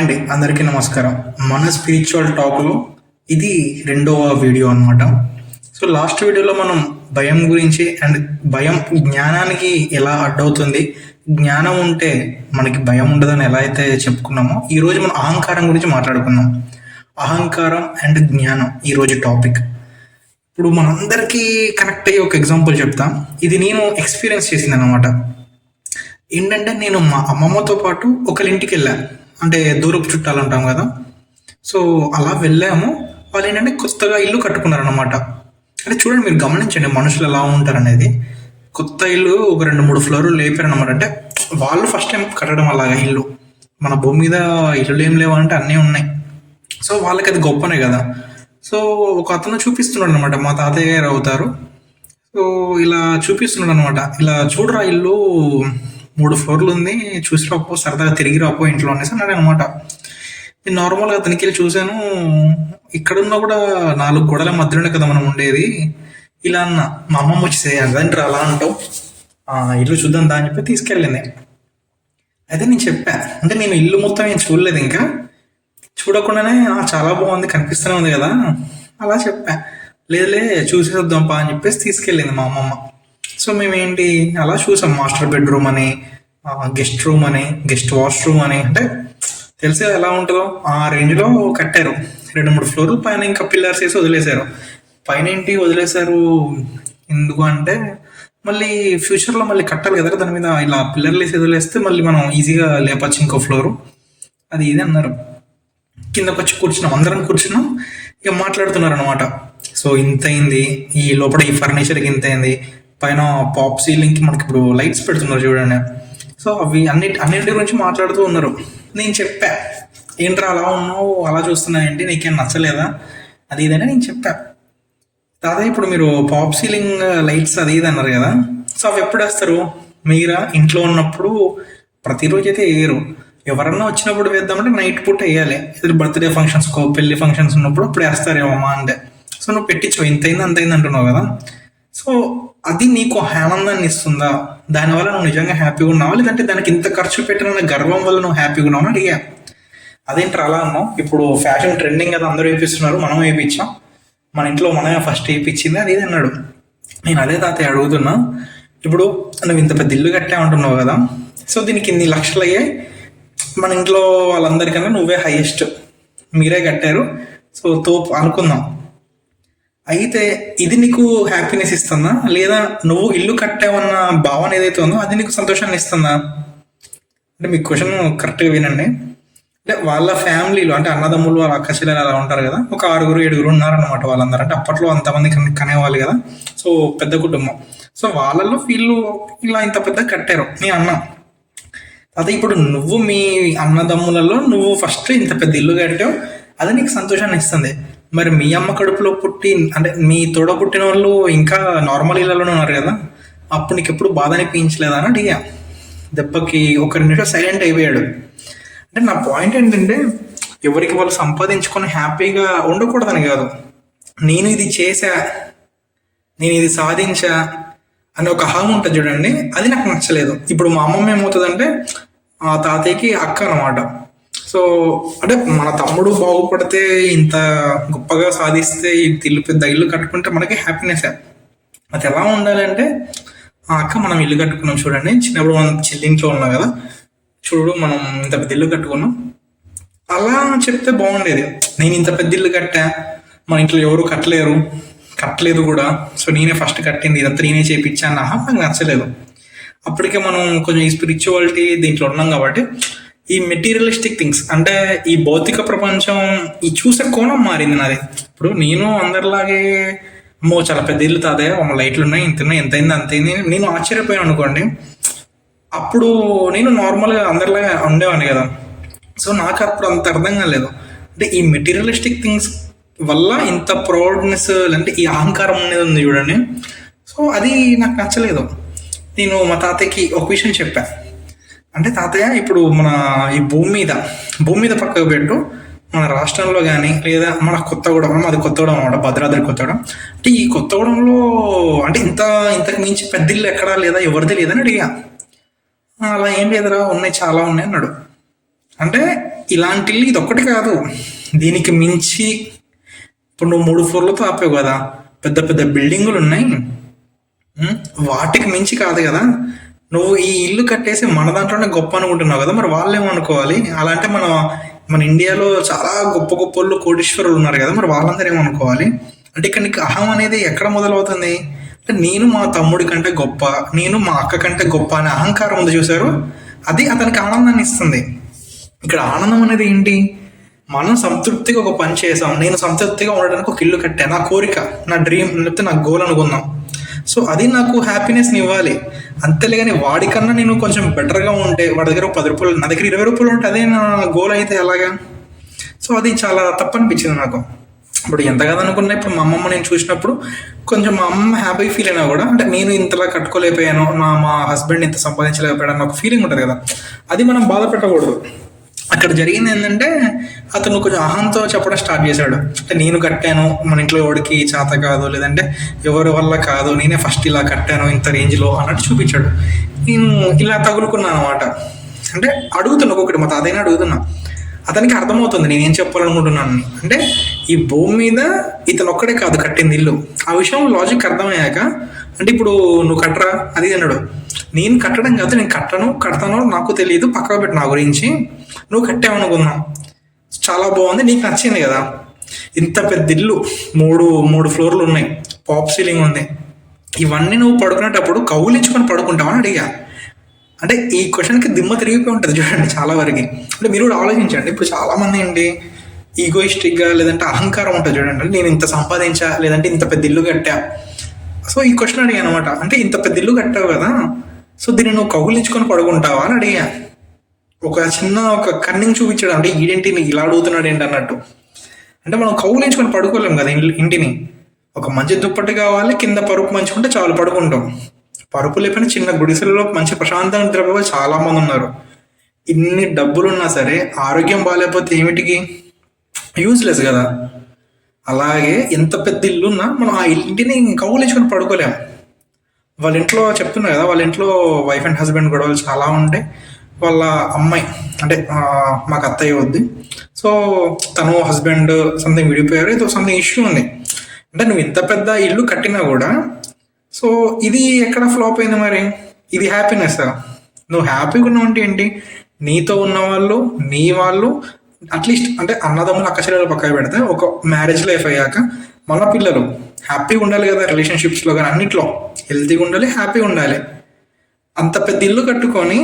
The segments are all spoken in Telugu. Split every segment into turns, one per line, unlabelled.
అండి, అందరికీ నమస్కారం. మన స్పిరిచువల్ టాక్లో ఇది రెండవ వీడియో అనమాట. సో లాస్ట్ వీడియోలో మనం భయం గురించి అండ్ భయం జ్ఞానానికి ఎలా అడ్డవుతుంది, జ్ఞానం ఉంటే మనకి భయం ఉండదని ఎలా అయితే చెప్పుకున్నామో, ఈరోజు మనం అహంకారం గురించి మాట్లాడుకుందాం. అహంకారం అండ్ జ్ఞానం ఈరోజు టాపిక్. ఇప్పుడు మనందరికీ కనెక్ట్ అయ్యే ఒక ఎగ్జాంపుల్ చెప్తా. ఇది నేను ఎక్స్పీరియన్స్ చేసింది అనమాట. ఏంటంటే నేను మా అమ్మమ్మతో పాటు ఒకరి ఇంటికి వెళ్ళాను. అంటే దూరపు చుట్టాలు ఉంటాం కదా. సో అలా వెళ్ళాము. వాళ్ళు ఏంటంటే కొత్తగా ఇల్లు కట్టుకున్నారు అనమాట. అంటే చూడండి, మీరు గమనించండి మనుషులు ఎలా ఉంటారు అనేది. కొత్త ఇల్లు ఒక 2-3 ఫ్లోర్లు లేపారు అనమాట. అంటే వాళ్ళు ఫస్ట్ టైం కట్టడం అలాగా ఇల్లు. మన భూమి మీద ఇల్లులు ఏం లేవు అంటే అన్నీ ఉన్నాయి. సో వాళ్ళకి అది గొప్పనే కదా. సో ఒక అతను చూపిస్తున్నాడు అనమాట, మా తాతయ్య గారు అవుతారు. సో ఇలా చూపిస్తున్నాడు అనమాట, ఇలా చూడరా ఇల్లు 3 ఫ్లోర్లు ఉంది, చూసి రాపో, సరదాగా తిరిగి రాపో ఇంట్లో అనేసి అన్నాడు అనమాట. నేను నార్మల్గా అతనికి వెళ్ళి చూశాను. ఇక్కడున్నా కూడా 4 గోడల మధ్యలోనే కదా మనం ఉండేది. ఇలా అన్న, మా అమ్మమ్మ వచ్చేసి అదంటారు అలా అంటావు, ఇల్లు చూద్దాం దా అని చెప్పి తీసుకెళ్ళింది. అయితే నేను చెప్పా, అంటే నేను ఇల్లు మొత్తం ఏం చూడలేదు, ఇంకా చూడకుండానే చాలా బాగుంది, కనిపిస్తూనే ఉంది కదా అలా చెప్పా. లేదులే చూసేద్దాంపా అని చెప్పేసి తీసుకెళ్ళింది మా అమ్మమ్మ. సో మేమేంటి అలా చూసాం, మాస్టర్ బెడ్రూమ్ అని, గెస్ట్ రూమ్ అని, గెస్ట్ వాష్రూమ్ అని. అంటే తెలిసే ఎలా ఉంటుందో ఆ రేంజ్లో కట్టారు. 2-3 ఫ్లోర్లు పైన ఇంకా పిల్లర్స్ వేసి వదిలేశారు. పైన ఏంటి వదిలేశారు ఎందుకు అంటే, మళ్ళీ ఫ్యూచర్లో మళ్ళీ కట్టాలి కదా దాని మీద. ఇలా పిల్లర్లు వేసి వదిలేస్తే మళ్ళీ మనం ఈజీగా లేపచ్చు ఇంకో ఫ్లోరు, అది ఇది అన్నారు. కిందకు వచ్చి కూర్చున్నాం, అందరం కూర్చున్నాం, ఇక మాట్లాడుతున్నారు అనమాట. సో ఇంత అయింది, ఈ లోపల ఈ ఫర్నిచర్కి ఇంత అయింది, పైన పాప్ సీలింగ్కి మనకి ఇప్పుడు లైట్స్ పెడుతున్నారు చూడండి. సో అవి అన్నింటి గురించి మాట్లాడుతూ ఉన్నారు. నేను చెప్పా, ఏంట్రా అలా ఉన్నావు, అలా చూస్తున్నావు ఏంటి, నీకేం నచ్చలేదా, అది ఇదని నేను చెప్పా. దాదాపు ఇప్పుడు మీరు పాప్ సీలింగ్ లైట్స్ అది ఇది అన్నారు కదా. సో అవి ఎప్పుడు వేస్తారు? మీరా ఇంట్లో ఉన్నప్పుడు ప్రతిరోజు అయితే వేయరు. ఎవరన్నా వచ్చినప్పుడు వేద్దామంటే నైట్ పూట వేయాలి. ఇది బర్త్డే ఫంక్షన్స్, పెళ్లి ఫంక్షన్స్ ఉన్నప్పుడు అప్పుడు వేస్తారేమమ్మా అంటే. సో నువ్వు పెట్టించు, ఇంతైంది అంతైంది అంటున్నావు కదా. సో అది నీకు ఆనందాన్ని ఇస్తుందా, దానివల్ల నువ్వు నిజంగా హ్యాపీగా ఉన్నావా, లేదంటే దానికి ఇంత ఖర్చు పెట్టిన గర్వం వల్ల నువ్వు హ్యాపీగా ఉన్నావు అని అడిగా. అదేంటి అలా అన్నావు, ఇప్పుడు ఫ్యాషన్ ట్రెండింగ్ కదా, అందరూ వేపిస్తున్నారు, మనం వేయించాం, మన ఇంట్లో మనమే ఫస్ట్ వేయించింది అది ఇది అన్నాడు. నేను అదే తాతయ్య అడుగుతున్నా, ఇప్పుడు నువ్వు ఇంత పెద్ద ఇల్లు కట్టా అంటున్నావు కదా, సో దీనికి ఇన్ని లక్షలు అయ్యాయి, మన ఇంట్లో వాళ్ళందరికన్నా నువ్వే హైయెస్ట్, మీరే కట్టారు, సో తోపు అనుకుందాం. అయితే ఇది నీకు హ్యాపీనెస్ ఇస్తుందా, లేదా నువ్వు ఇల్లు కట్టావన్న భావన ఏదైతే ఉందో అది నీకు సంతోషాన్ని ఇస్తుందా? అంటే మీ క్వశ్చన్ కరెక్ట్గా వినండి. అంటే వాళ్ళ ఫ్యామిలీలో, అంటే అన్నదమ్ములు, వాళ్ళ అక్క చెల్లెలు అలా ఉంటారు కదా, ఒక 6-7 ఉన్నారనమాట వాళ్ళందరూ. అంటే అప్పట్లో అంతమంది కనేవాళ్ళు కదా. సో పెద్ద కుటుంబం. సో వాళ్ళలో వీళ్ళు ఇలా ఇంత పెద్ద కట్టారు. నీ అన్న అదే, ఇప్పుడు నువ్వు మీ అన్నదమ్ములలో నువ్వు ఫస్ట్ ఇంత పెద్ద ఇల్లు కట్టావు, అది నీకు సంతోషాన్ని ఇస్తుంది. మరి మీ అమ్మ కడుపులో పుట్టి, అంటే మీ తోడ పుట్టిన వాళ్ళు ఇంకా నార్మల్ ఇళ్లలోనే ఉన్నారు కదా, అప్పుడు నీకు ఎప్పుడు బాధ అనిపించలేదా అని అడిగా. దెబ్బకి ఒక 2 నిమిషాలు సైలెంట్ అయిపోయాడు. అంటే నా పాయింట్ ఏంటంటే, ఎవరికి వాళ్ళు సంపాదించుకొని హ్యాపీగా ఉండకూడదని కాదు, నేను ఇది చేశా, నేను ఇది సాధించా అని ఒక అహం ఉంటుంది చూడండి, అది నాకు నచ్చలేదు. ఇప్పుడు మా అమ్మమ్మ ఏమవుతుందంటే, ఆ తాతయ్యకి అక్క అనమాట. సో అంటే మన తమ్ముడు బాగుపడితే, ఇంత గొప్పగా సాధిస్తే, ఇల్లు పెద్ద ఇల్లు కట్టుకుంటే మనకి హ్యాపీనెస్. అది ఎలా ఉండాలంటే, ఆ అక్క మనం ఇల్లు కట్టుకున్నాం చూడండి, చిన్నప్పుడు మనం చిల్లింట్లో ఉన్నాం కదా, చూడు మనం ఇంత పెద్ద ఇల్లు కట్టుకున్నాం, అలా చెప్తే బాగుండేది. నేను ఇంత పెద్ద ఇల్లు కట్టా, మన ఇంట్లో ఎవరు కట్టలేదు కూడా, సో నేనే ఫస్ట్ కట్టింది, ఇదంతా నేనే చేయించాను, నాకు నచ్చలేదు. అప్పటికే మనం కొంచెం ఈ స్పిరిచువాలిటీ దీంట్లో ఉన్నాం కాబట్టి, ఈ మెటీరియలిస్టిక్ థింగ్స్, అంటే ఈ భౌతిక ప్రపంచం, ఈ చూసే కోణం మారింది నాది. ఇప్పుడు నేను అందరిలాగే చాలా పెద్ద ఇల్లు తాతయ్య, లైట్లు ఉన్నాయి, ఎంతైంది అంతైంది, నేను ఆశ్చర్యపోయాను అనుకోండి. అప్పుడు నేను నార్మల్గా అందరిలాగా ఉండేవాడిని కదా. సో నాకు అప్పుడు అంత అర్థం కాలేదు. అంటే ఈ మెటీరియలిస్టిక్ థింగ్స్ వల్ల ఇంత ప్రౌడ్నెస్, అంటే ఈ అహంకారం అనేది ఉంది చూడండి. సో అది నాకు నచ్చలేదు. నేను మా తాతయ్యకి ఒక విషయం చెప్పా. అంటే తాతయ్య, ఇప్పుడు మన ఈ భూమి మీద పక్కకు పెట్టు, మన రాష్ట్రంలో కానీ, లేదా మన కొత్తగూడెం, అది కొత్తగూడెం అనమాట, భద్రాద్రి కొత్తగూడెం. అంటే ఈ కొత్తగూడెంలో అంటే ఇంతకు మించి పెద్ద ఇల్లు ఎక్కడా లేదా, ఎవరిది లేదని అడిగా. అలా ఏం లేదురా, ఉన్నాయి, చాలా ఉన్నాయి అన్నాడు. అంటే ఇలాంటి ఇల్లు ఇది ఒక్కటి కాదు, దీనికి మించి ఇప్పుడు నువ్వు 3 ఫ్లోర్లతో ఆపావు కదా, పెద్ద పెద్ద బిల్డింగులు ఉన్నాయి. వాటికి మించి కాదు కదా నువ్వు ఈ ఇల్లు కట్టేసి మన దాంట్లోనే గొప్ప అనుకుంటున్నావు కదా, మరి వాళ్ళు ఏమనుకోవాలి? అలా అంటే మన ఇండియాలో చాలా గొప్ప గొప్ప వాళ్ళు కోటీశ్వరులు ఉన్నారు కదా, మరి వాళ్ళందరూ ఏమనుకోవాలి? అంటే ఇక్కడ నీకు అహం అనేది ఎక్కడ మొదలవుతుంది? అంటే నేను మా తమ్ముడి కంటే గొప్ప, నేను మా అక్క కంటే గొప్ప అనే అహంకారం ఉంది చూసారు, అది అతనికి ఆనందాన్ని ఇస్తుంది. ఇక్కడ ఆనందం అనేది ఏంటి? మనం సంతృప్తిగా ఒక పని చేసాం, నేను సంతృప్తిగా ఉండడానికి ఒక ఇల్లు కట్టాను, నా కోరిక, నా డ్రీమ్, లేకపోతే నా గోల్ అనుకుందాం. సో అది నాకు హ్యాపీనెస్ని ఇవ్వాలి. అంతేలేగాని వాడికన్నా నేను కొంచెం బెటర్గా ఉంటే, వాడి దగ్గర 10 రూపాయలు, నా దగ్గర 20 రూపాయలు ఉంటే అదే నా గోల్ అయితే ఎలాగా? సో అది చాలా తప్పనిపించింది నాకు. ఇప్పుడు ఎంత కదనుకున్నా, ఇప్పుడు మా అమ్మమ్మ నేను చూసినప్పుడు కొంచెం మా అమ్మ హ్యాపీ ఫీల్ అయినా కూడా, అంటే నేను ఇంతలా కట్టుకోలేకపోయాను, మా హస్బెండ్ ఇంత సంపాదించలేకపోయాడు అన్న ఒక ఫీలింగ్ ఉంటుంది కదా, అది మనం బాధ పెట్టకూడదు. అక్కడ జరిగింది ఏంటంటే, అతను కొంచెం అహంతో చెప్పడం స్టార్ట్ చేశాడు. అంటే నేను కట్టాను, మన ఇంట్లో ఎవరికి చేత కాదు, లేదంటే ఎవరి వల్ల కాదు, నేనే ఫస్ట్ ఇలా కట్టాను ఇంత రేంజ్లో అన్నట్టు చూపించాడు. నేను ఇలా తగులుకున్నాను అనమాట. అంటే అడుగుతున్నా, ఒక్కొక్కటి మా తాతయ్యని అడుగుతున్నా. అతనికి అర్థమవుతుంది నేనేం చెప్పాలనుకుంటున్నాను. అంటే ఈ భూమి మీద ఇతను ఒక్కడే కాదు కట్టింది ఇల్లు. ఆ విషయం లాజిక్ అర్థమయ్యాక, అంటే ఇప్పుడు నువ్వు కట్టరా అది అన్నాడు. నేను కట్టడం కాదు, నేను కడతానో నాకు తెలియదు, పక్కకు పెట్టి నా గురించి. నువ్వు కట్టావనుకున్నావు, చాలా బాగుంది, నీకు నచ్చింది కదా. ఇంత పెద్ద ఇల్లు, మూడు ఫ్లోర్లు ఉన్నాయి, పాప్ సీలింగ్ ఉంది, ఇవన్నీ నువ్వు పడుకునేటప్పుడు కౌలించుకొని పడుకుంటావని అడిగా. అంటే ఈ క్వశ్చన్కి దిమ్మ తిరిగిపోయి ఉంటుంది చూడండి చాలా వరకు. అంటే మీరు కూడా ఆలోచించండి. ఇప్పుడు చాలామంది ఏంటి ఈగోయిస్టిక్గా, లేదంటే అహంకారం ఉంటుంది చూడండి. నేను ఇంత సంపాదించా, లేదంటే ఇంత పెద్ద ఇల్లు కట్టా. సో ఈ క్వశ్చన్ అడిగా అనమాట. అంటే ఇంత పెద్ద ఇల్లు కట్టావు కదా, సో దీన్ని నువ్వు కౌలించుకొని పడుకుంటావా అని అడిగా. ఒక కన్నింగ్ చూపించాడు. అంటే ఈడేంటి ఇలా అడుగుతున్నాడు ఏంటి అన్నట్టు. అంటే మనం కౌలించుకొని పడుకోలేం కదా ఇంటిని. ఒక మంచి దుప్పటి కావాలి, కింద పరుపు మంచుకుంటే చాలు పడుకుంటాం. పరుపు లేకపోయినా చిన్న గుడిసెలలో మంచి ప్రశాంతంగా నిద్రపోయే చాలా మంది ఉన్నారు. ఇన్ని డబ్బులున్నా సరే ఆరోగ్యం బాగాలేకపోతే ఏమిటికి? యూజ్లెస్ కదా. అలాగే ఎంత పెద్ద ఇల్లున్నా మనం ఆ ఇంటిని కౌలించుకొని పడుకోలేము. వాళ్ళ ఇంట్లో చెప్తున్నా కదా, వాళ్ళ ఇంట్లో వైఫ్ అండ్ హస్బెండ్ గొడవలు చాలా ఉంటాయి. వాళ్ళ అమ్మాయి అంటే మాకు అత్తయ్య వద్ది, సో తను హస్బెండ్ సంథింగ్ విడిపోయారు, ఏదో సంథింగ్ ఇష్యూ ఉంది. అంటే నువ్వు ఇంత పెద్ద ఇల్లు కట్టినా కూడా, సో ఇది ఎక్కడ ఫ్లాప్ అయింది మరి? ఇది హ్యాపీనెస్? నువ్వు హ్యాపీగా ఉన్నావు అంటే ఏంటి? నీతో ఉన్న వాళ్ళు, నీ వాళ్ళు, అట్లీస్ట్ అంటే అన్నదమ్ములు అక్క చెల్లెలు పక్కన పెడితే, ఒక మ్యారేజ్ లైఫ్ అయ్యాక మన పిల్లలు హ్యాపీగా ఉండాలి కదా, రిలేషన్షిప్స్లో కానీ అన్నిట్లో హెల్తీగా ఉండాలి, హ్యాపీగా ఉండాలి. అంత పెద్ద ఇల్లు కట్టుకొని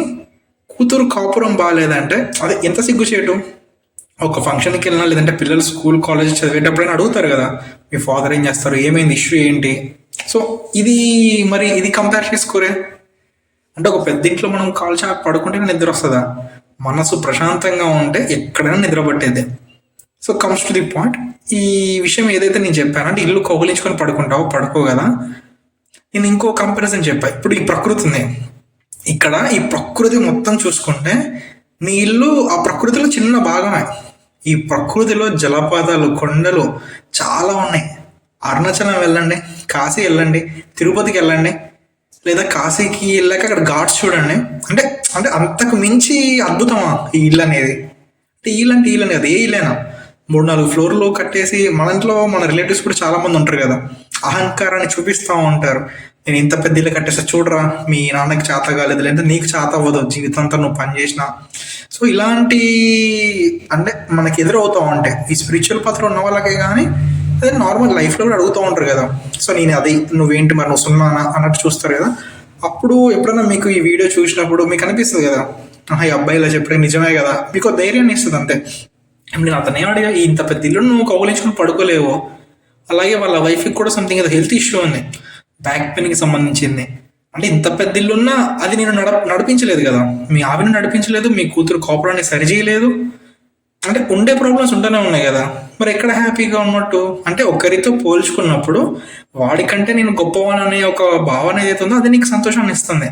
కూతురు కాపురం బాగాలేదంటే అది ఎంత సిగ్గుచేటు. ఒక ఫంక్షన్కి వెళ్ళినా, లేదంటే పిల్లలు స్కూల్ కాలేజ్ చదివేటప్పుడైనా అడుగుతారు కదా, మీ ఫాదర్ ఏం చేస్తారు, ఏమైంది, ఇష్యూ ఏంటి. సో ఇది కంపేర్ చేసుకోరే. అంటే ఒక పెద్ద ఇంట్లో మనం కాల్ చాపి పడుకుంటే నిద్ర వస్తుందా? మనసు ప్రశాంతంగా ఉంటే ఎక్కడైనా నిద్ర పట్టేదే. So comes to the point. ఈ విషయం ఏదైతే నేను చెప్పాను, అంటే ఇల్లు కౌగిలించుకొని పడుకో కదా, నేను ఇంకో కంపారిజన్ చెప్పా. ఇప్పుడు ఈ ప్రకృతి ఉంది, ఇక్కడ ఈ ప్రకృతి మొత్తం చూసుకుంటే నీ ఇల్లు ఆ ప్రకృతిలో చిన్న భాగమే. ఈ ప్రకృతిలో జలపాతాలు, కొండలు చాలా ఉన్నాయి. అరుణాచలం వెళ్ళండి, కాశీ వెళ్ళండి, తిరుపతికి వెళ్ళండి, లేదా కాశీకి వెళ్ళాక అక్కడ ఘాట్స్ చూడండి. అంటే అంటే అంతకు మించి అద్భుతమా ఈ ఇల్లు అనేది? అంటే ఇల్లు అనేది ఏ ఇల్లేనా 3-4 ఫ్లోర్లు కట్టేసి, మన ఇంట్లో మన రిలేటివ్స్ కూడా చాలా మంది ఉంటారు కదా, అహంకారాన్ని చూపిస్తూ ఉంటారు. నేను ఇంత పెద్ద ఇల్లు కట్టేస్తా చూడరా, మీ నాన్నకి చేత కాలేదు, లేదా నీకు చేత అవ్వదు, జీవితంతో నువ్వు పని చేసినా. సో ఇలాంటి అంటే మనకి ఎదురవుతూ ఉంటాయి. ఈ స్పిరిచువల్ పాత్ర ఉన్న వాళ్ళకే కానీ అదే నార్మల్ లైఫ్లో కూడా అడుగుతూ ఉంటారు కదా. సో నేను అది నువ్వేంటి మరి, నువ్వు సున్నానా అన్నట్టు చూస్తారు కదా. అప్పుడు ఎప్పుడైనా మీకు ఈ వీడియో చూసినప్పుడు మీకు అనిపిస్తుంది కదా, ఈ అబ్బాయి ఇలా చెప్పడం నిజమే కదా, మీకు ధైర్యాన్ని ఇస్తుంది అంతే. నేను అతను ఏమడిగా, ఇంత పెద్ద ఇల్లు నువ్వు కౌలించుకొని పడుకోలేవు. అలాగే వాళ్ళ వైఫ్కి కూడా సంథింగ్ ఏదో హెల్త్ ఇష్యూ ఉంది, బ్యాక్ పెయిన్కి సంబంధించింది. అంటే ఇంత పెద్ద ఇల్లున్నా అది నేను నడిపించలేదు కదా, మీ ఆవిని నడిపించలేదు, మీ కూతురు కాపురాన్ని సరి చేయలేదు. అంటే ఉండే ప్రాబ్లమ్స్ ఉంటూనే ఉన్నాయి కదా, మరి ఎక్కడ హ్యాపీగా ఉన్నట్టు? అంటే ఒకరితో పోల్చుకున్నప్పుడు వాడికంటే నేను గొప్పవాని అనే ఒక భావన ఏదైతే ఉందో అది నీకు సంతోషాన్ని ఇస్తుంది.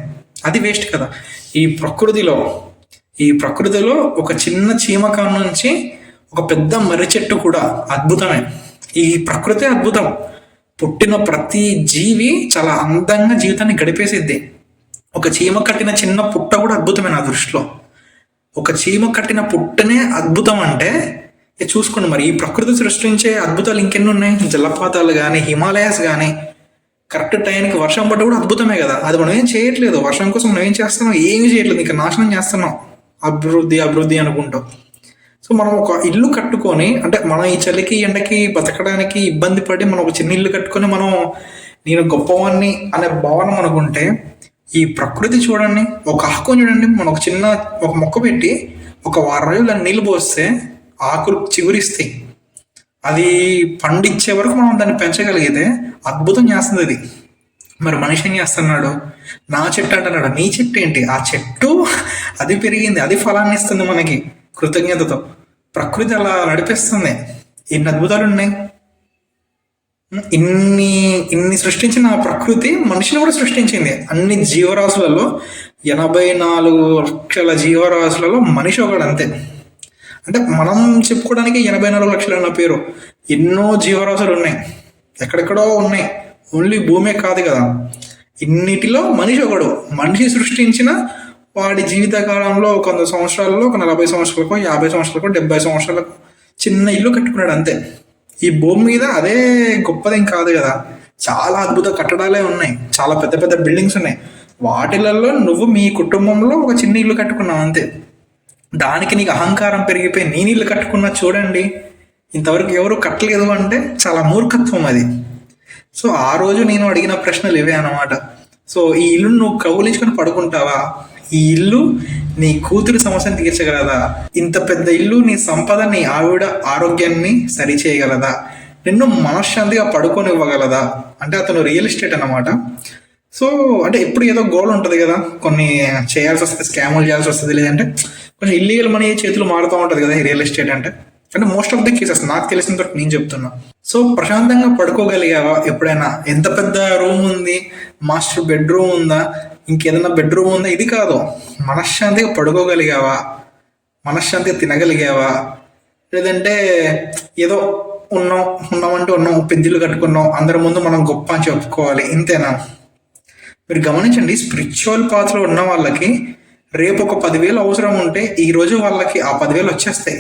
అది వేస్ట్ కదా. ఈ ప్రకృతిలో ఒక చిన్న చీమకాం నుంచి ఒక పెద్ద మర్రి చెట్టు కూడా అద్భుతమే. ఈ ప్రకృతి అద్భుతం. పుట్టిన ప్రతి జీవి చాలా అందంగా జీవితాన్ని గడిపేసిద్ది. ఒక చీమ కట్టిన చిన్న పుట్ట కూడా అద్భుతమే నా దృష్టిలో. ఒక చీమ కట్టిన పుట్టనే అద్భుతం అంటే చూసుకోండి మరి. ఈ ప్రకృతి సృష్టించే అద్భుతాలు ఇంకెన్ని ఉన్నాయి? జలపాతాలు కానీ, హిమాలయాస్ కానీ, కరెక్ట్ టైంకి వర్షం పడ్డ కూడా అద్భుతమే కదా. అది మనం ఏం చేయట్లేదు. వర్షం కోసం మనం ఏం చేస్తున్నాం? ఏమీ చేయట్లేదు, ఇంకా నాశనం చేస్తున్నాం. అభివృద్ధి అభివృద్ధి అనుకుంటాం. సో మనం ఒక ఇల్లు కట్టుకొని, అంటే మనం ఈ చలికి ఎండకి బతకడానికి ఇబ్బంది పడి మనం ఒక చిన్న ఇల్లు కట్టుకొని మనం నేను గొప్పవాణ్ణి అనే భావన అనుకుంటే, ఈ ప్రకృతి చూడండి, ఒక ఆకుని చూడండి. మనం ఒక మొక్క పెట్టి ఒక వారం రోజులు దాన్ని నీళ్ళు పోస్తే ఆకులు చిగురిస్తాయి. అది పండించే వరకు మనం దాన్ని పెంచగలిగితే అద్భుతం చేస్తుంది అది. మరి మనిషి ఏం చేస్తున్నాడు? నా చెట్టు అంటున్నాడు. నీ చెట్టు ఏంటి? ఆ చెట్టు అది పెరిగింది, అది ఫలాన్ని ఇస్తుంది మనకి కృతజ్ఞతతో. ప్రకృతి అలా నడిపిస్తుంది. ఎన్ని అద్భుతాలు ఉన్నాయి. ఇన్ని సృష్టించిన ప్రకృతి మనిషిని కూడా సృష్టించింది. అన్ని జీవరాశులలో 84 లక్షల జీవరాశులలో మనిషి ఒకడు అంతే. అంటే మనం చెప్పుకోవడానికి 84 లక్షలు అన్న పేరు. ఎన్నో జీవరాశులు ఉన్నాయి, ఎక్కడెక్కడో ఉన్నాయి. ఓన్లీ భూమే కాదు కదా. ఇన్నిటిలో మనిషి ఒకడు. మనిషి సృష్టించిన వాడి జీవిత కాలంలో 100 సంవత్సరాలలో, 40 సంవత్సరాలకు, 50 సంవత్సరాలకు, 70 సంవత్సరాలకు చిన్న ఇల్లు కట్టుకున్నాడు అంతే. ఈ భూమి మీద అదే గొప్పదేం కాదు కదా. చాలా అద్భుత కట్టడాలే ఉన్నాయి, చాలా పెద్ద పెద్ద బిల్డింగ్స్ ఉన్నాయి. వాటిలలో నువ్వు మీ కుటుంబంలో ఒక చిన్న ఇల్లు కట్టుకున్నావు అంతే. దానికి నీకు అహంకారం పెరిగిపోయి నేను ఇల్లు కట్టుకున్నా చూడండి, ఇంతవరకు ఎవరు కట్టలేదు అంటే చాలా మూర్ఖత్వం అది. సో ఆ రోజు నేను అడిగిన ప్రశ్నలు ఇవే అన్నమాట. సో ఈ ఇల్లు నువ్వు కౌలించుకొని పడుకుంటావా? ఈ ఇల్లు నీ కూతురు సమస్యను తీర్చగలదా? ఇంత పెద్ద ఇల్లు నీ సంపద, నీ ఆవిడ ఆరోగ్యాన్ని సరి చేయగలదా? నిన్ను మనశ్శాంతిగా పడుకొని ఇవ్వగలదా? అంటే అతను రియల్ ఎస్టేట్ అన్నమాట. సో అంటే ఎప్పుడు ఏదో గోల్ ఉంటుంది కదా, కొన్ని చేయాల్సి వస్తుంది, స్కాములు చేయాల్సి వస్తుంది, లేదంటే కొంచెం ఇల్లీగల్ మనీ చేతులు మారుతూ ఉంటుంది కదా ఈ రియల్ ఎస్టేట్ అంటే. అంటే మోస్ట్ ఆఫ్ ది కేసెస్ నాకు తెలిసినంత వరకు నేను చెప్తున్నా. సో ప్రశాంతంగా పడుకోగలిగావా ఎప్పుడైనా? ఎంత పెద్ద రూమ్ ఉంది, మాస్టర్ బెడ్రూమ్ ఉందా, ఇంకేదైనా బెడ్రూమ్ ఉందా? ఇది కాదు. మనశ్శాంతిగా పడుకోగలిగావా? మనశ్శాంతిగా తినగలిగావా? లేదంటే ఏదో ఉన్నామంటే ఉన్నాం, పెద్దలు కట్టుకున్నాం, అందరి ముందు మనం గొప్ప అని చెప్పుకోవాలి, ఇంతేనా? మీరు గమనించండి, స్పిరిచువల్ పాత్రలో ఉన్న వాళ్ళకి రేపు ఒక 10,000 అవసరం ఉంటే ఈరోజు వాళ్ళకి ఆ 10,000 వచ్చేస్తాయి.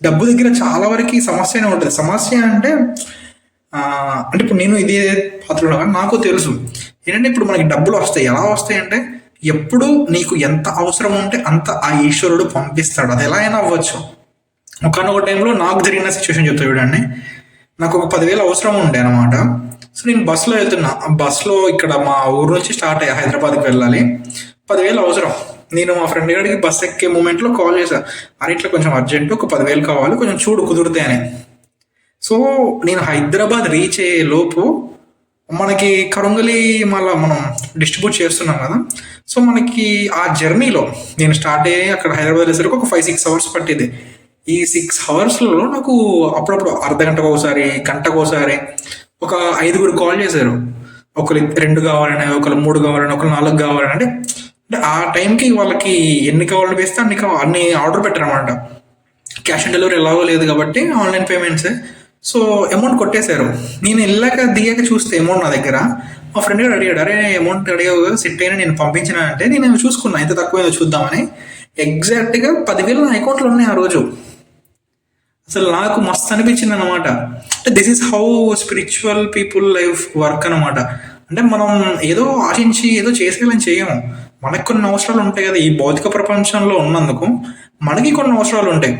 డబ్బు దగ్గర చాలా వరకు సమస్యనే ఉంటుంది. సమస్య అంటే ఇప్పుడు నేను ఇదే పాత్రలో నాకు తెలుసు ఏంటంటే, ఇప్పుడు మనకి డబ్బులు వస్తాయి. ఎలా వస్తాయి అంటే, ఎప్పుడు నీకు ఎంత అవసరం ఉంటే అంత ఆ ఈశ్వరుడు పంపిస్తాడు. అది ఎలా అయినా అవ్వచ్చు. ఒకనొక టైంలో నాకు జరిగిన సిచ్యువేషన్ చెప్తా చూడండి. నాకు ఒక 10,000 అవసరం ఉండే అనమాట. సో నేను బస్సులో వెళ్తున్నా. బస్సులో ఇక్కడ మా ఊరు నుంచి స్టార్ట్ అయ్యా, హైదరాబాద్కి వెళ్ళాలి. 10,000 అవసరం. నేను మా ఫ్రెండ్ గారికి బస్ ఎక్కే మూమెంట్లో కాల్ చేశాను, అరే ఇట్లా కొంచెం అర్జెంట్ ఒక 10,000 కావాలి, కొంచెం చూడు కుదిరితే అని. సో నేను హైదరాబాద్ రీచ్ అయ్యే లోపు మనకి కరుంగలి మళ్ళీ మనం డిస్ట్రిబ్యూట్ చేస్తున్నాం కదా. సో మనకి ఆ జర్నీలో నేను స్టార్ట్ అయ్యి అక్కడ హైదరాబాద్ వెళ్ళేసరికి ఒక 5-6 అవర్స్ పట్టింది. ఈ 6 అవర్స్లో నాకు అప్పుడప్పుడు అర్ధగంటకు ఒకసారి, గంటకు ఒకసారి ఒక 5గురు కాల్ చేశారు. ఒకరు 2 కావాలని, ఒకరు 3 కావాలని, ఒకరు 4 కావాలని. అంటే ఆ టైంకి వాళ్ళకి ఎన్ని కావాలని వేస్తే అన్ని ఆర్డర్ పెట్టారన్నమాట. క్యాష్ ఆన్ డెలివరీ ఎలాగో లేదు కాబట్టి ఆన్లైన్ పేమెంట్సే. సో అమౌంట్ కొట్టేశారు. నేను దిగాక చూస్తే అమౌంట్ నా దగ్గర. మా ఫ్రెండ్ గారు అడిగాడు, అరే అమౌంట్ అడిగావు సెట్ అయినా నేను పంపించిన అంటే, నేను చూసుకున్నా ఎంత తక్కువ చూద్దామని. ఎగ్జాక్ట్గా 10,000 నా అకౌంట్లో ఉన్నాయి ఆ రోజు. అసలు నాకు మస్తు అనిపించింది అనమాట. అంటే this is how spiritual people life work అనమాట. అంటే మనం ఏదో ఆశించి ఏదో చేసేయాలని చేయము. మనకు కొన్ని అవసరాలు ఉంటాయి కదా. ఈ భౌతిక ప్రపంచంలో ఉన్నందుకు మనకి కొన్ని అవసరాలు ఉంటాయి.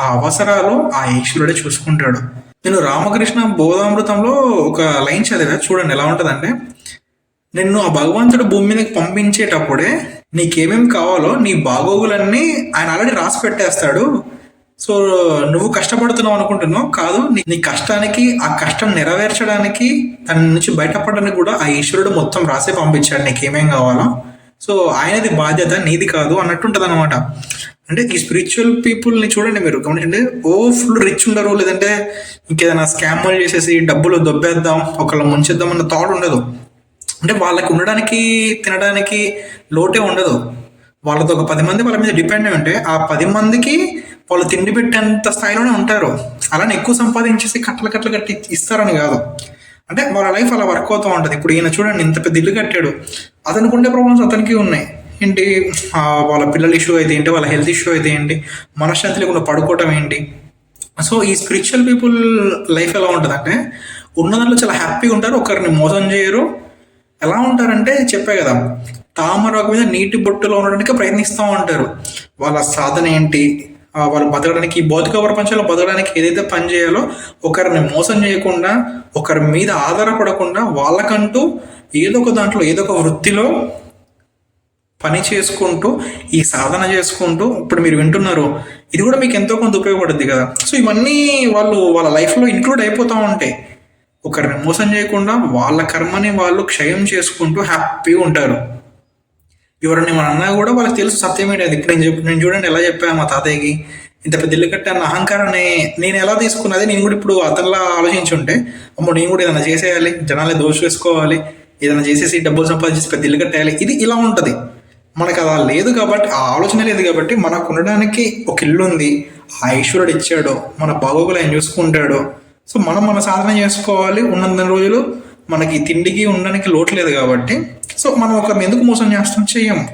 ఆ అవసరాలు ఆ ఈశ్వరుడే చూసుకుంటాడు. నేను రామకృష్ణ బోధామృతంలో ఒక లైన్ చదివా చూడండి, ఎలా ఉంటుందంటే, నిన్ను ఆ భగవంతుడు భూమి మీదకి పంపించేటప్పుడే నీకేమేమి కావాలో నీ బాగోగులన్నీ ఆయన ఆల్రెడీ రాసి పెట్టేస్తాడు. సో నువ్వు కష్టపడుతున్నావు అనుకుంటున్నావు, కాదు, నీ కష్టానికి, ఆ కష్టం నెరవేర్చడానికి, దాని నుంచి బయటపడడానికి కూడా ఆ ఈశ్వరుడు మొత్తం రాసే పంపించాడు నీకేమేం కావాలో. సో ఆయనది బాధ్యత, నీది కాదు అన్నట్టుంటుంది అనమాట. అంటే ఈ స్పిరిచువల్ పీపుల్ని చూడండి మీరు గమనించండి, ఫుల్ రిచ్ ఉండరు, లేదంటే ఇంకేదైనా స్కామ్లు చేసేసి డబ్బులు దొబ్బేద్దాం, ఒకళ్ళ ముంచేద్దాం అన్న థాట్ ఉండదు. అంటే వాళ్ళకి ఉండడానికి, తినడానికి లోటే ఉండదు. వాళ్ళతో ఒక 10 మంది వాళ్ళ మీద డిపెండ్ అయి ఉంటే ఆ 10 మందికి వాళ్ళు తిండి పెట్టేంత స్థాయిలోనే ఉంటారు. అలానే ఎక్కువ సంపాదించేసి కట్టలు కట్టి ఇస్తారని కాదు. అంటే వాళ్ళ లైఫ్ అలా వర్క్ అవుతూ ఉంటుంది. ఇప్పుడు ఈయన చూడండి, ఇంత పెద్ద ఇల్లు కట్టాడు, అతనికి ఉండే ప్రాబ్లమ్స్ అతనికి ఉన్నాయి. ఏంటి వాళ్ళ పిల్లల ఇష్యూ అయితే ఏంటి, వాళ్ళ హెల్త్ ఇష్యూ అయితే ఏంటి, మనశ్శాంతి లేకుండా పడుకోవటం ఏంటి. సో ఈ స్పిరిచువల్ పీపుల్ లైఫ్ ఎలా ఉంటుందంటే ఉన్న దాంట్లో చాలా హ్యాపీగా ఉంటారు, ఒకరిని మోసం చేయరు. ఎలా ఉంటారంటే చెప్పే కదా, తామరాకు మీద నీటి బొట్టులో ఉండడానికి ప్రయత్నిస్తూ ఉంటారు. వాళ్ళ సాధన ఏంటి, వాళ్ళు బతకడానికి, ఈ భౌతిక ప్రపంచంలో బతకడానికి ఏదైతే పని చేయాలో ఒకరిని మోసం చేయకుండా, ఒకరి మీద ఆధారపడకుండా వాళ్ళకంటూ ఏదో ఒక దాంట్లో ఏదో ఒక వృత్తిలో పని చేసుకుంటూ ఈ సాధన చేసుకుంటూ ఇప్పుడు మీరు వింటున్నారు, ఇది కూడా మీకు ఎంతో కొంత ఉపయోగపడుద్ది కదా. సో ఇవన్నీ వాళ్ళు వాళ్ళ లైఫ్లో ఇంక్లూడ్ అయిపోతూ ఉంటాయి. ఒకరిని మోసం చేయకుండా వాళ్ళ కర్మని వాళ్ళు క్షయం చేసుకుంటూ హ్యాపీగా ఉంటారు. ఎవరిని మన అన్నా కూడా వాళ్ళకి తెలుసు సత్యం ఏంటి. ఇప్పుడు నేను చూడండి ఎలా చెప్పాను మా తాతయ్యకి, ఇంత పెద్ద ఇల్లు కట్టే అన్న అహంకారాన్ని నేను ఎలా తీసుకున్నది, నేను కూడా ఇప్పుడు అతనిలా ఆలోచించి ఉంటే అమ్మో నేను కూడా ఏదైనా చేసేయాలి, జనాలే దోష వేసుకోవాలి, ఏదైనా చేసేసి డబ్బులు సంపాదించి పెద్ద ఇల్లు కట్టేయాలి, ఇది ఇలా ఉంటుంది. మనకు అలా లేదు కాబట్టి, ఆ ఆలోచన లేదు కాబట్టి మనకు ఉండడానికి ఒక ఇల్లు ఉంది, ఆ ఈశ్వరుడు ఇచ్చాడు, మన బాగోగులు ఆయన చూసుకుంటాడు. సో మనం మన సాధన చేసుకోవాలి. ఉన్నంత రోజులు మనకి తిండికి ఉండడానికి లోటు లేదు కాబట్టి, సో మనం ఒకరిని ఎందుకు మోసం చేస్తాం, చెయ్యము.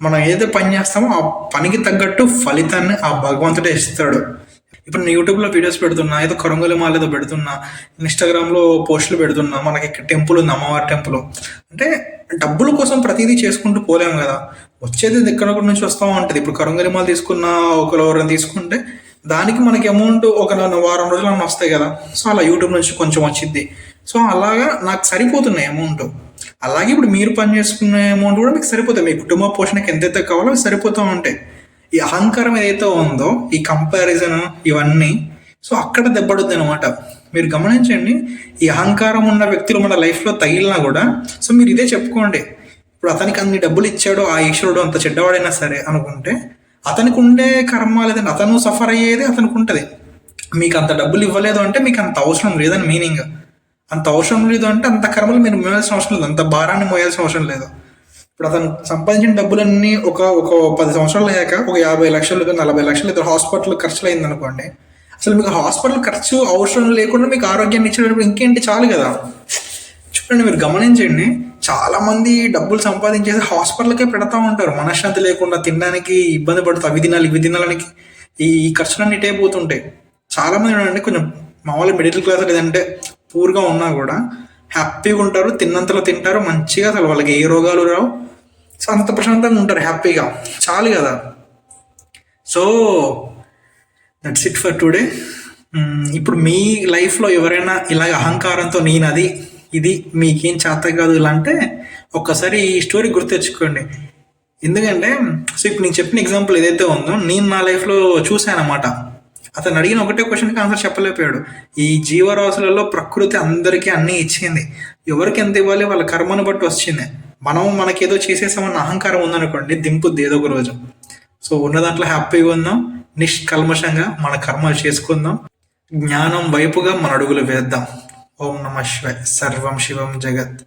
మనం ఏదైతే పని చేస్తామో ఆ పనికి తగ్గట్టు ఫలితాన్ని ఆ భగవంతుడే ఇస్తాడు. ఇప్పుడు నేను యూట్యూబ్లో వీడియోస్ పెడుతున్నా, ఏదో కరంగోలి మాల ఏదో పెడుతున్నా, ఇన్స్టాగ్రామ్లో పోస్టులు పెడుతున్నా, మనకి ఇక్కడ టెంపుల్ ఉంది, అమ్మవారి టెంపుల్. అంటే డబ్బుల కోసం ప్రతిదీ చేసుకుంటూ పోలేము కదా, వచ్చేది ఎక్కడ నుంచి వస్తూ ఉంటుంది. ఇప్పుడు కరంగోలి మాల తీసుకున్న ఒకరు ఎవరైనా తీసుకుంటే దానికి మనకి అమౌంట్ ఒక వారం రోజులు అన్న వస్తాయి కదా. సో అలా యూట్యూబ్ నుంచి కొంచెం వచ్చింది. సో అలాగా నాకు సరిపోతున్నాయి అమౌంట్. అలాగే ఇప్పుడు మీరు పని చేసుకునే అమౌంట్ కూడా మీకు సరిపోతాయి. మీ కుటుంబ పోషణకి ఎంతైతే కావాలో అవి సరిపోతూ ఉంటాయి. ఈ అహంకారం ఏదైతే ఉందో, ఈ కంపారిజన్ ఇవన్నీ, సో అక్కడ దెబ్బడుద్ది అనమాట. మీరు గమనించండి, ఈ అహంకారం ఉన్న వ్యక్తులు మన లైఫ్లో తగిలినా కూడా, సో మీరు ఇదే చెప్పుకోండి, ఇప్పుడు అతనికి అన్ని డబ్బులు ఇచ్చాడు ఆ ఈశ్వరుడు, అంత చెడ్డవాడైనా సరే అనుకుంటే అతనికి ఉండే కర్మ లేదంటే అతను సఫర్ అయ్యేది అతనికి ఉంటుంది. మీకు అంత డబ్బులు ఇవ్వలేదు అంటే మీకు అంత అవసరం లేదని మీనింగ్. అంత అవసరం లేదు అంటే అంత కర్మలు మీరు మోయాల్సిన అవసరం లేదు, అంత భారాన్ని మోయాల్సిన అవసరం లేదు. ఇప్పుడు అతను సంపాదించిన డబ్బులన్నీ ఒక 10 సంవత్సరాలు అయ్యాక ఒక 50 లక్షలు 40 లక్షలు ఇద్దరు హాస్పిటల్ ఖర్చులు అయింది అనుకోండి, అసలు మీకు హాస్పిటల్ ఖర్చు అవసరం లేకుండా మీకు ఆరోగ్యాన్ని ఇచ్చేటప్పుడు ఇంకేంటి, చాలు కదా. చూడండి, మీరు గమనించండి, చాలా మంది డబ్బులు సంపాదించేసి హాస్పిటల్కే పెడతా ఉంటారు, మనశ్శాంతి లేకుండా, తినడానికి ఇబ్బంది పడుతుంది, ఇవి తినాలనికి ఈ ఖర్చులన్నీ ఇటే పోతుంటాయి. చాలా మంది చూడండి, కొంచెం మామూలుగా మిడిల్ క్లాస్ లేదంటే పూర్గా ఉన్నా కూడా హ్యాపీగా ఉంటారు, తిన్నంతలో తింటారు మంచిగా, అసలు వాళ్ళకి ఏ రోగాలు రావు. సో అంత ప్రశాంతంగా ఉంటారు, హ్యాపీగా, చాలు కదా. So that's it for today. ఇప్పుడు మీ లైఫ్లో ఎవరైనా ఇలాగ అహంకారంతో నేను అది ఇది మీకేం చేత కాదు ఇలా అంటే ఒక్కసారి ఈ స్టోరీ గుర్తు తెచ్చుకోండి. ఎందుకంటే సో ఇప్పుడు నేను చెప్పిన ఎగ్జాంపుల్ ఏదైతే ఉందో నేను నా లైఫ్లో చూశానమాట. అతను అడిగిన ఒకటే క్వశ్చన్కి ఆన్సర్ చెప్పలేకపోయాడు. ఈ జీవరాశులలో ప్రకృతి అందరికీ అన్నీ ఇచ్చింది, ఎవరికి ఎంత ఇవ్వాలి వాళ్ళ కర్మను బట్టి వచ్చింది. మనం మనకేదో చేసేసామన్న అహంకారం ఉందనుకోండి, దింపుద్ది ఏదో ఒక రోజు. సో ఉన్న దాంట్లో హ్యాపీగా ఉందాం, నిష్కల్మషంగా మన కర్మలు చేసుకుందాం, జ్ఞానం వైపుగా మన అడుగులు వేద్దాం. ఓం నమః శివాయ. సర్వం శివం జగత్.